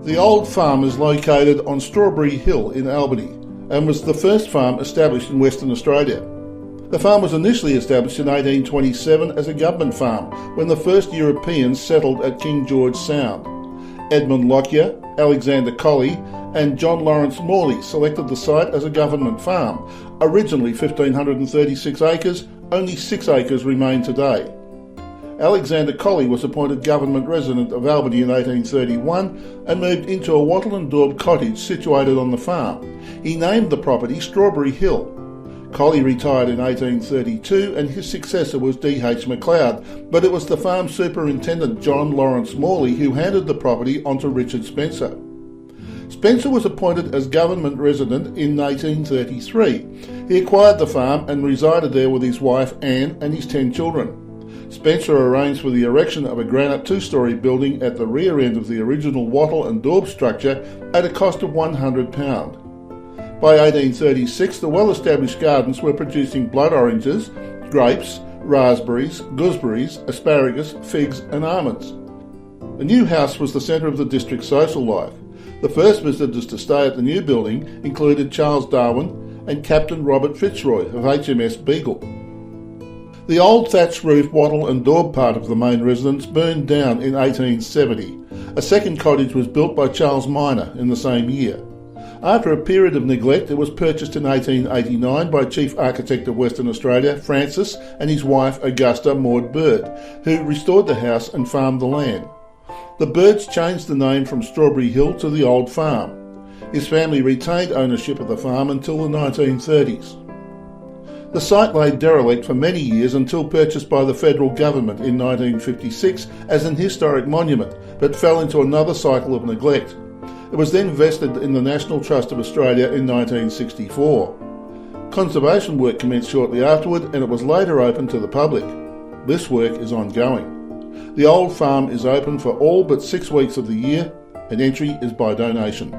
The old farm is located on Strawberry Hill in Albany and was the first farm established in Western Australia. The farm was initially established in 1827 as a government farm when the first Europeans settled at King George Sound. Edmund Lockyer, Alexander Colley and John Lawrence Morley selected the site as a government farm. Originally 1,536 acres, only 6 acres remain today. Alexander Colley was appointed government resident of Albany in 1831 and moved into a wattle and daub cottage situated on the farm. He named the property Strawberry Hill. Colley retired in 1832 and his successor was D.H. McLeod, but it was the farm superintendent John Lawrence Morley who handed the property on to Richard Spencer. Spencer was appointed as government resident in 1833. He acquired the farm and resided there with his wife Anne and his 10 children. Spencer arranged for the erection of a granite 2-storey building at the rear end of the original wattle and daub structure at a cost of £100. By 1836, the well-established gardens were producing blood oranges, grapes, raspberries, gooseberries, asparagus, figs and almonds. The new house was the centre of the district's social life. The first visitors to stay at the new building included Charles Darwin and Captain Robert Fitzroy of HMS Beagle. The old thatch roof wattle and daub part of the main residence burned down in 1870. A second cottage was built by Charles Minor in the same year. After a period of neglect, it was purchased in 1889 by Chief Architect of Western Australia, Francis, and his wife Augusta Maud Bird, who restored the house and farmed the land. The Birds changed the name from Strawberry Hill to the Old Farm. His family retained ownership of the farm until the 1930s. The site lay derelict for many years until purchased by the federal government in 1956 as an historic monument, but fell into another cycle of neglect. It was then vested in the National Trust of Australia in 1964. Conservation work commenced shortly afterward and it was later opened to the public. This work is ongoing. The old farm is open for all but 6 weeks of the year and entry is by donation.